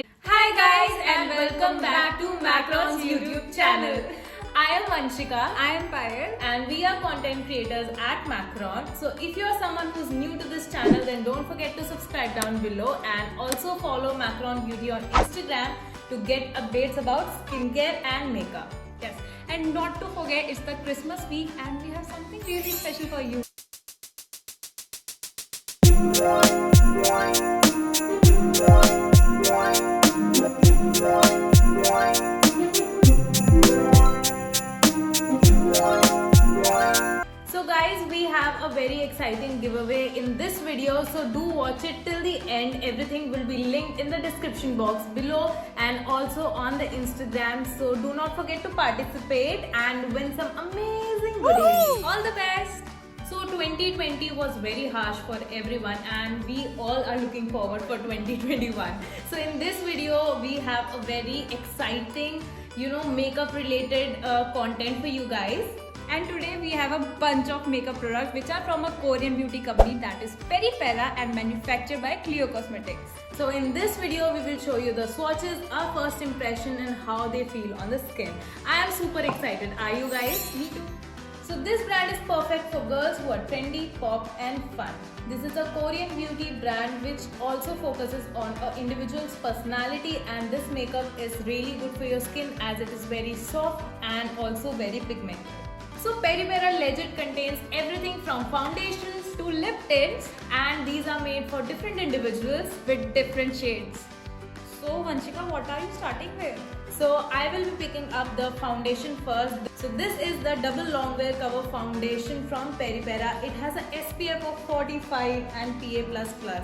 Hi guys and welcome back to Macron's YouTube channel. I am Vanshika. I am Payal. And we are content creators at Macron. So if you are someone who's new to this channel, then don't forget to subscribe down below and also follow Macron Beauty on Instagram to get updates about skincare and makeup. Yes, and not to forget, it's the Christmas week and we have something really special for you. So guys, we have a very exciting giveaway in this video, so do watch it till the end. Everything will be linked in the description box below and also on the Instagram, so do not forget to participate and win some amazing goodies. All the best! So 2020 was very harsh for everyone and we all are looking forward for 2021. So in this video we have a very exciting, makeup related content for you guys. And today we have a bunch of makeup products which are from a Korean beauty company, that is Peripera, and manufactured by Cleo Cosmetics. So in this video we will show you the swatches, our first impression and how they feel on the skin. I am super excited. Are you guys? Me too. So this brand is perfect for girls who are trendy, pop and fun. This is a Korean beauty brand which also focuses on an individual's personality, and this makeup is really good for your skin as it is very soft and also very pigmented. So Peripera Legit contains everything from foundations To lip tints and these are made for different individuals. with different shades. So Vanshika, what are you starting with? So I will be picking up the foundation first. So this is the double long wear cover foundation from Peripera. It has an SPF of 45 and PA++.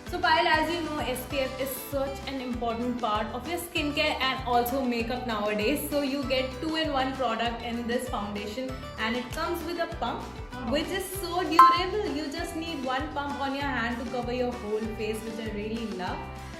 So Payal, as you know, SPF is such an important part of your skincare and also makeup nowadays. So you get 2-in-1 product in this foundation and it comes with a pump which is so durable. You just need one pump on your hand to cover your whole face, which I really love.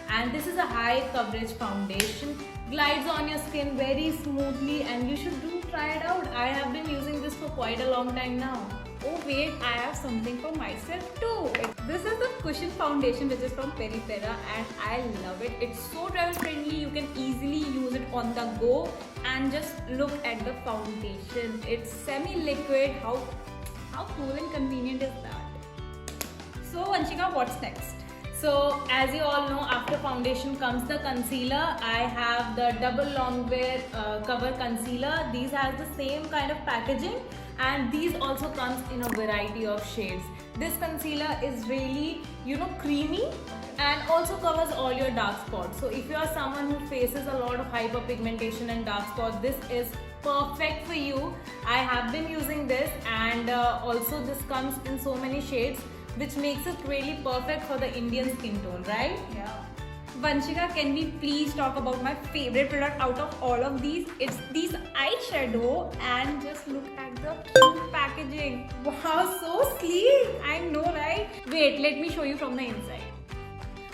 And this is a high coverage foundation, glides on your skin very smoothly and you should do try it out. I have been using this for quite a long time now. Oh wait, I have something for myself too. This is the cushion foundation which is from Peripera and I love it. It's so travel friendly, you can easily use it on the go and just look at the foundation. It's semi-liquid. How cool and convenient is that? So Vanshika, what's next? So as you all know, after foundation comes the concealer. I have the double long wear cover concealer. These has the same kind of packaging and these also comes in a variety of shades. This concealer is really creamy and also covers all your dark spots. So if you are someone who faces a lot of hyperpigmentation and dark spots, this is perfect for you. I have been using this and also this comes in so many shades, which makes it really perfect for the Indian skin tone, right? Yeah. Vanshika, can we please talk about my favorite product out of all of these? It's these eyeshadow and just look at the cute packaging. Wow, so sleek! I know, right? Wait, let me show you from the inside.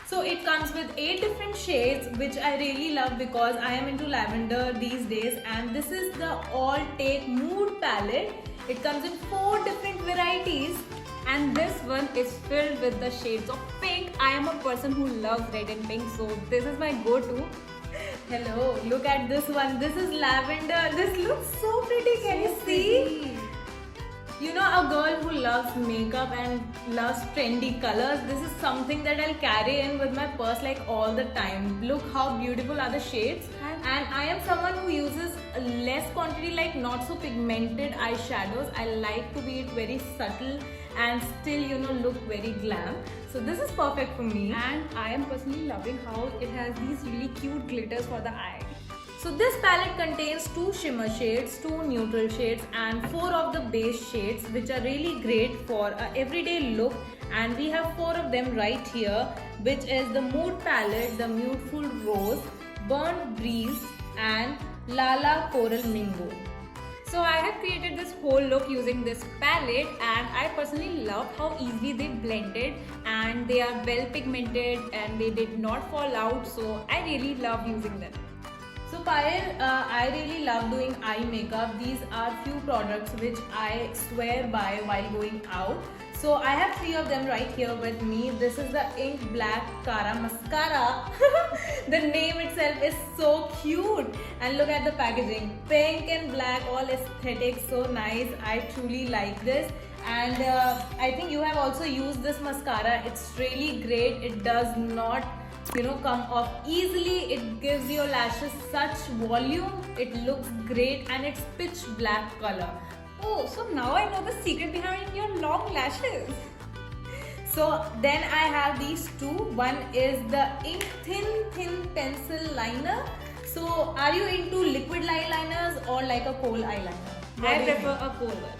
So it comes with 8 different shades, which I really love because I am into lavender these days, and this is the All Take Mood palette. It comes in 4 different varieties. And this one is filled with the shades of pink. I am a person who loves red and pink, so this is my go-to. Hello, look at this one. This is lavender. This looks so pretty. Can you see? A girl who loves makeup and loves trendy colors, this is something that I'll carry in with my purse like all the time. Look how beautiful are the shades. And I am someone who uses less quantity, like not so pigmented eyeshadows. I like to be it very subtle and still look very glam. So this is perfect for me. And I am personally loving how it has these really cute glitters for the eye. So this palette contains 2 shimmer shades, 2 neutral shades and 4 of the base shades, which are really great for an everyday look. And we have 4 of them right here, which is the Mood palette, the Muteful Rose, Burnt Breeze and Lala Coral Mingo. So I have created this whole look using this palette and I personally love how easily they blended and they are well pigmented and they did not fall out, so I really love using them. So Payal, I really love doing eye makeup. These are few products which I swear by while going out. So I have 3 of them right here with me. This is the Ink Black Cara Mascara. The name itself is so cute. And look at the packaging. Pink and black, all aesthetic, so nice. I truly like this. And I think you have also used this mascara. It's really great. It does not come off easily. It gives your lashes such volume. It looks great and it's pitch black color. Oh, so now I know the secret behind your long lashes. So then I have these two. One is the Ink Thin Pencil Liner. So are you into liquid eyeliners or like a kohl eyeliner? I prefer a kohl one.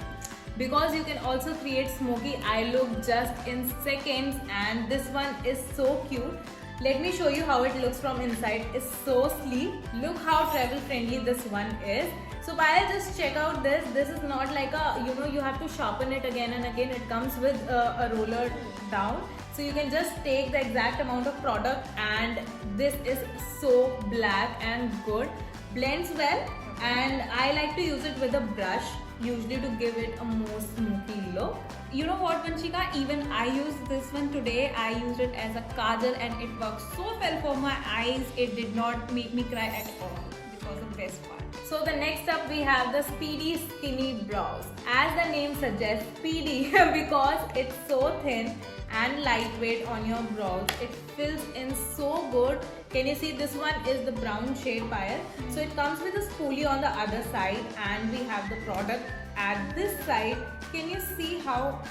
Because you can also create smoky eye look just in seconds, and this one is so cute. Let me show you how it looks from inside. It's so sleek. Look how travel friendly this one is. So Payal, just check out this. This is not like a, you have to sharpen it again and again. It comes with a roller down. So you can just take the exact amount of product, and this is so black and good. Blends well, and I like to use it with a brush, usually to give it a more smoky look. You know what, Vanshika? Even I used this one today. I used it as a kajal and it worked so well for my eyes. It did not make me cry at all. This was the best part. So the next up we have the Speedy Skinny Brows. As the name suggests, speedy because it's so thin and lightweight on your brows. It fills in so good. Can you see, this one is the brown shade Payal. So it comes with a spoolie on the other side, and we have the product at this side. Can you see how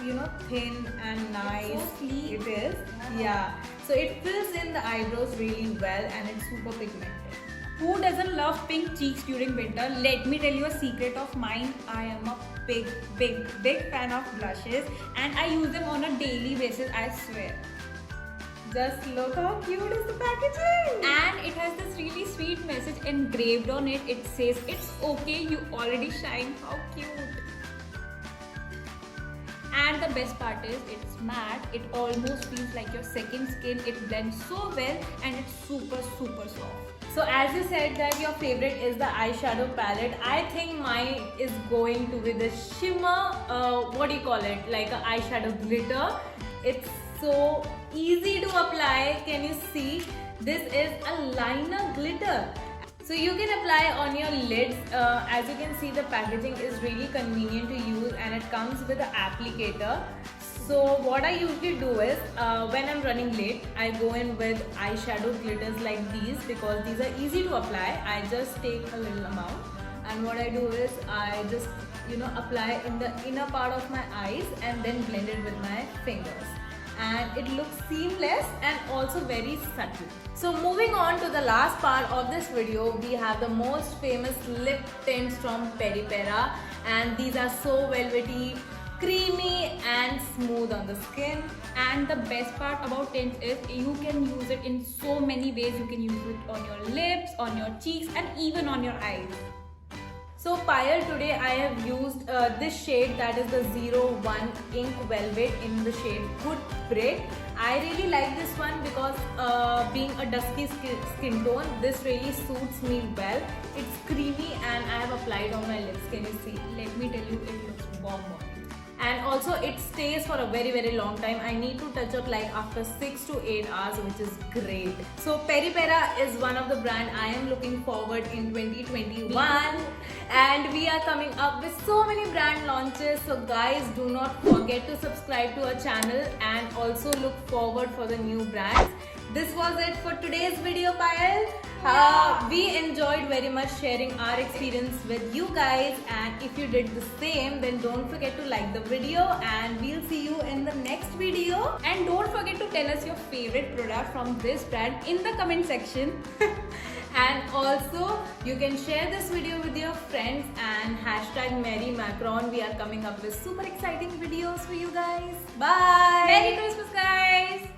thin and nice so sleek. it is? Yeah. So it fills in the eyebrows really well, and it's super pigmented. Who doesn't love pink cheeks during winter? Let me tell you a secret of mine. I am a big fan of blushes, and I use them on a daily basis, I swear. Just look how cute is the packaging. And it has this really sweet message engraved on it. It says, "It's okay, you already shine." How cute. And the best part is it's matte. It almost feels like your second skin. It blends so well and it's super soft. So as you said that your favorite is the eyeshadow palette, I think mine is going to be the shimmer, what do you call it, like a eyeshadow glitter. It's so easy to apply. Can you see? This is a liner glitter. So you can apply on your lids. As you can see, the packaging is really convenient to use, and it comes with an applicator. So what I usually do is, when I'm running late, I go in with eyeshadow glitters like these, because these are easy to apply. I just take a little amount, and what I do is I just apply in the inner part of my eyes and then blend it with my fingers. And it looks seamless and also very subtle. So moving on to the last part of this video, we have the most famous lip tints from Peripera, and these are so velvety, creamy and smooth on the skin. And the best part about tints is you can use it in so many ways. You can use it on your lips, on your cheeks, and even on your eyes. So Payal, today I have used this shade, that is the 01 Ink Velvet in the shade Good Brick. I really like this one because being a dusky skin tone, this really suits me well. It's creamy and I have applied on my lips. Can you see? Let me tell you, it looks bomb. And also it stays for a very long time. I need to touch up like after 6 to 8 hours, which is great. So Peripera is one of the brand I am looking forward in 2021, and we are coming up with so many brand launches. So guys, do not forget to subscribe to our channel and also look forward for the new brands. This was it for today's video, Payal. We enjoyed very much sharing our experience with you guys, and if you did the same, then don't forget to like the video, and we'll see you in the next video. And don't forget to tell us your favorite product from this brand in the comment section. And also you can share this video with your friends and hashtag Merry Macron. We are coming up with super exciting videos for you guys. Bye. Merry Christmas, guys.